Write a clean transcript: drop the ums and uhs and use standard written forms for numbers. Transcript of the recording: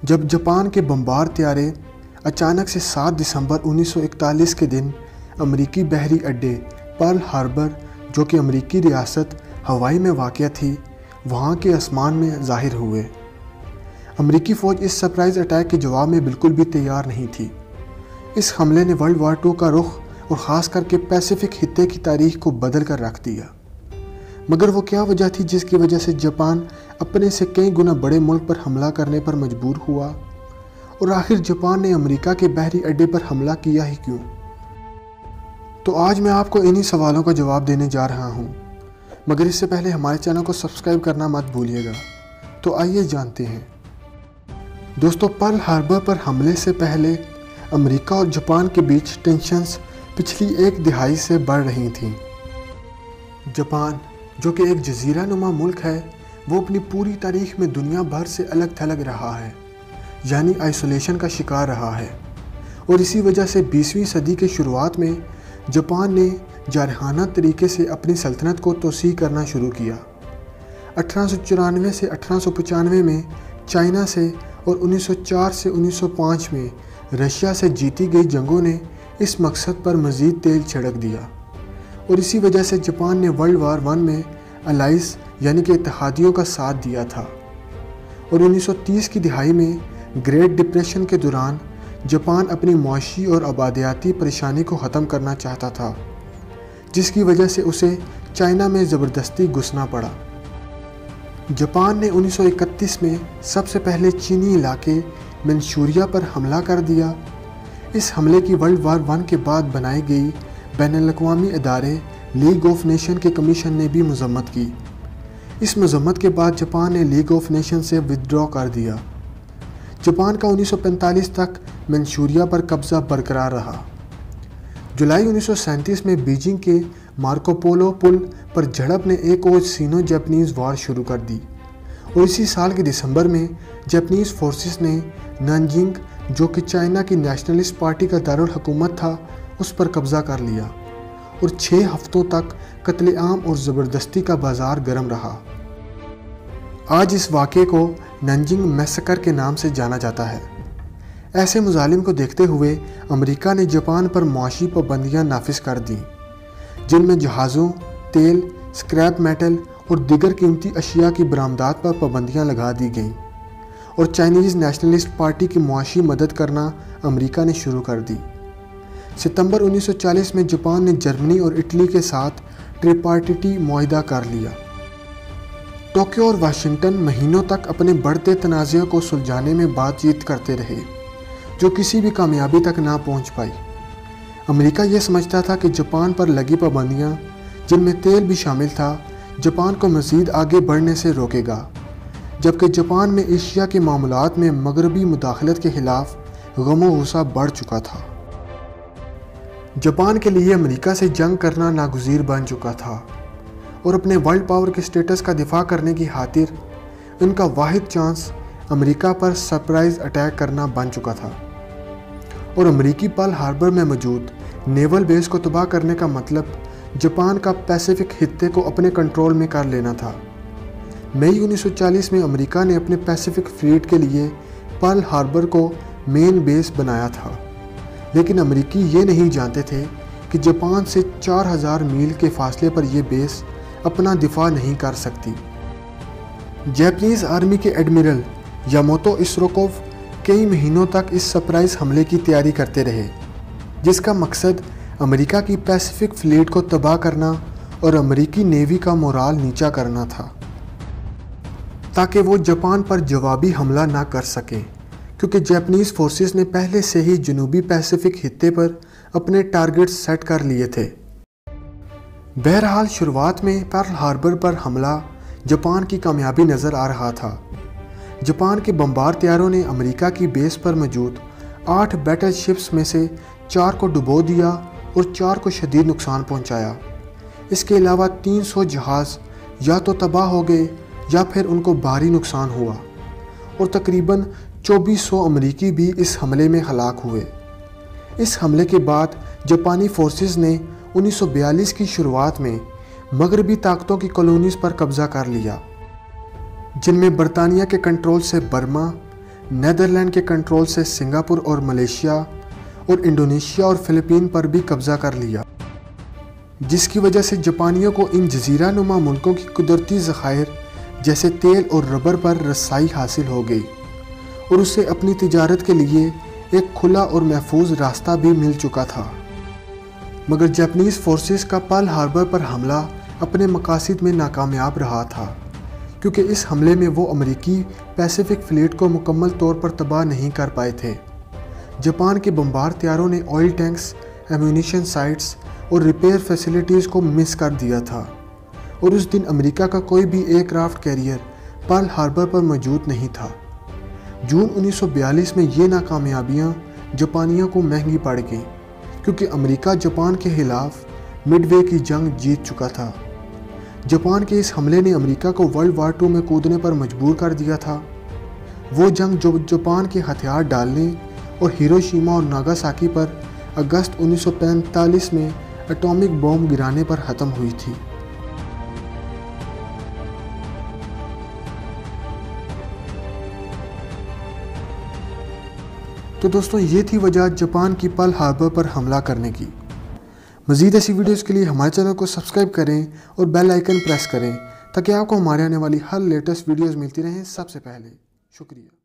جب جاپان کے بمبار طیارے اچانک سے 7 دسمبر 1941 کے دن امریکی بحری اڈے پرل ہاربر جو کہ امریکی ریاست ہوائی میں واقع تھی وہاں کے آسمان میں ظاہر ہوئے۔ امریکی فوج اس سرپرائز اٹیک کے جواب میں بالکل بھی تیار نہیں تھی۔ اس حملے نے ورلڈ وار 2 کا رخ اور خاص کر کے پیسیفک خطے کی تاریخ کو بدل کر رکھ دیا۔ مگر وہ کیا وجہ تھی جس کی وجہ سے جاپان اپنے سے کئی گنا بڑے ملک پر حملہ کرنے پر مجبور ہوا؟ اور آخر جاپان نے امریکہ کے بحری اڈے پر حملہ کیا ہی کیوں؟ تو آج میں آپ کو انہی سوالوں کا جواب دینے جا رہا ہوں، مگر اس سے پہلے ہمارے چینل کو سبسکرائب کرنا مت بھولیے گا۔ تو آئیے جانتے ہیں۔ دوستو، پرل ہاربر پر حملے سے پہلے امریکہ اور جاپان کے بیچ ٹینشنز پچھلی 1 دہائی سے بڑھ رہی تھیں۔ جاپان جو کہ ایک جزیرہ نما ملک ہے، وہ اپنی پوری تاریخ میں دنیا بھر سے الگ تھلگ رہا ہے، یعنی آئسولیشن کا شکار رہا ہے، اور اسی وجہ سے 20ویں صدی کے شروعات میں جاپان نے جارحانہ طریقے سے اپنی سلطنت کو توسیع کرنا شروع کیا۔ 1894 سے 1895 میں چائنا سے اور 1904 سے 1905 میں رشیا سے جیتی گئی جنگوں نے اس مقصد پر مزید تیل چھڑک دیا، اور اسی وجہ سے جاپان نے ورلڈ وار 1 میں الائز یعنی کہ اتحادیوں کا ساتھ دیا تھا، اور 1930 کی دہائی میں گریٹ ڈپریشن کے دوران جاپان اپنی معاشی اور آبادیاتی پریشانی کو ختم کرنا چاہتا تھا، جس کی وجہ سے اسے چائنا میں زبردستی گھسنا پڑا۔ جاپان نے 1931 میں سب سے پہلے چینی علاقے منچوریا پر حملہ کر دیا۔ اس حملے کی ورلڈ وار 1 کے بعد بنائی گئی بین الاقوامی ادارے لیگ آف نیشن کے کمیشن نے بھی مذمت کی۔ اس مذمت کے بعد جاپان نے لیگ آف نیشن سے ودرا کر دیا۔ جاپان کا 1945 تک منچوریا پر قبضہ برقرار رہا۔ جولائی 1937 میں بیجنگ کے مارکو پولو پل پر جھڑپ نے ایک اور سینو جاپنیز وار شروع کر دی، اور اسی سال کے دسمبر میں جاپنیز فورسز نے نانجنگ جو کہ چائنا کی نیشنلسٹ پارٹی کا دارالحکومت تھا اس پر قبضہ کر لیا، اور 6 ہفتوں تک قتل عام اور زبردستی کا بازار گرم رہا۔ آج اس واقعے کو نانجنگ میسیکر کے نام سے جانا جاتا ہے۔ ایسے مظالم کو دیکھتے ہوئے امریکہ نے جاپان پر معاشی پابندیاں نافذ کر دیں، جن میں جہازوں، تیل، سکریپ میٹل اور دیگر قیمتی اشیاء کی برآمدات پر پابندیاں لگا دی گئیں، اور چائنیز نیشنلسٹ پارٹی کی معاشی مدد کرنا امریکہ نے شروع کر دی۔ ستمبر 1940 میں جاپان نے جرمنی اور اٹلی کے ساتھ ٹریپارٹیٹی معاہدہ کر لیا۔ ٹوکیو اور واشنگٹن مہینوں تک اپنے بڑھتے تنازع کو سلجھانے میں بات چیت کرتے رہے، جو کسی بھی کامیابی تک نہ پہنچ پائی۔ امریکہ یہ سمجھتا تھا کہ جاپان پر لگی پابندیاں، جن میں تیل بھی شامل تھا، جاپان کو مزید آگے بڑھنے سے روکے گا، جبکہ جاپان میں ایشیا کے معاملات میں مغربی مداخلت کے خلاف غم و غصہ بڑھ چکا تھا۔ جاپان کے لیے امریکہ سے جنگ کرنا ناگزیر بن چکا تھا، اور اپنے ورلڈ پاور کے سٹیٹس کا دفاع کرنے کی خاطر ان کا واحد چانس امریکہ پر سرپرائز اٹیک کرنا بن چکا تھا، اور امریکی پرل ہاربر میں موجود نیول بیس کو تباہ کرنے کا مطلب جاپان کا پیسیفک خطے کو اپنے کنٹرول میں کر لینا تھا۔ مئی 1940 میں امریکہ نے اپنے پیسیفک فلیٹ کے لیے پرل ہاربر کو مین بیس بنایا تھا، لیکن امریکی یہ نہیں جانتے تھے کہ جاپان سے 4000 میل کے فاصلے پر یہ بیس اپنا دفاع نہیں کر سکتی۔ جاپنیز آرمی کے ایڈمرل یاموتو اسروکوو کئی مہینوں تک اس سرپرائز حملے کی تیاری کرتے رہے، جس کا مقصد امریکہ کی پیسیفک فلیٹ کو تباہ کرنا اور امریکی نیوی کا مورال نیچا کرنا تھا، تاکہ وہ جاپان پر جوابی حملہ نہ کر سکیں، کیونکہ جاپنیز فورسز نے پہلے سے ہی جنوبی پیسیفک خطے پر اپنے ٹارگٹ سیٹ کر لیے تھے۔ بہرحال شروعات میں پرل ہاربر پر حملہ جاپان کی کامیابی نظر آ رہا تھا۔ جاپان کے بمبار طیاروں نے امریکہ کی بیس پر موجود 8 بیٹل شپس میں سے 4 کو ڈبو دیا اور 4 کو شدید نقصان پہنچایا۔ اس کے علاوہ 300 جہاز یا تو تباہ ہو گئے یا پھر ان کو بھاری نقصان ہوا، اور تقریباً 2400 امریکی بھی اس حملے میں ہلاک ہوئے۔ اس حملے کے بعد جاپانی فورسز نے 1942 کی شروعات میں مغربی طاقتوں کی کالونیز پر قبضہ کر لیا، جن میں برطانیہ کے کنٹرول سے برما، نیدرلینڈ کے کنٹرول سے سنگاپور اور ملیشیا اور انڈونیشیا اور فلپین پر بھی قبضہ کر لیا، جس کی وجہ سے جاپانیوں کو ان جزیرہ نما ملکوں کی قدرتی ذخائر جیسے تیل اور ربر پر رسائی حاصل ہو گئی اور اسے اپنی تجارت کے لیے ایک کھلا اور محفوظ راستہ بھی مل چکا تھا۔ مگر جاپانیز فورسز کا پرل ہاربر پر حملہ اپنے مقاصد میں ناکامیاب رہا تھا، کیونکہ اس حملے میں وہ امریکی پیسیفک فلیٹ کو مکمل طور پر تباہ نہیں کر پائے تھے۔ جاپان کے بمبار طیاروں نے آئل ٹینکس، ایمونیشن سائٹس اور ریپیئر فیسلٹیز کو مس کر دیا تھا، اور اس دن امریکہ کا کوئی بھی aircraft carrier Pearl Harbor پر موجود نہیں تھا۔ جون 1942 میں یہ ناکامیابیاں جاپانیوں کو مہنگی پڑ گئیں، کیونکہ امریکہ جاپان کے خلاف مڈ وے کی جنگ جیت چکا تھا۔ جاپان کے اس حملے نے امریکہ کو ورلڈ وار 2 میں کودنے پر مجبور کر دیا تھا۔ وہ جنگ جو جاپان کے ہتھیار ڈالنے اور ہیروشیما اور ناگاساکی پر اگست 1945 میں ایٹامک بم گرانے پر ختم ہوئی تھی۔ تو دوستوں، یہ تھی وجہ جاپان کی پرل ہاربر پر حملہ کرنے کی۔ مزید ایسی ویڈیوز کے لیے ہمارے چینل کو سبسکرائب کریں اور بیل آئیکن پریس کریں تاکہ آپ کو ہمارے آنے والی ہر لیٹسٹ ویڈیوز ملتی رہیں سب سے پہلے۔ شکریہ۔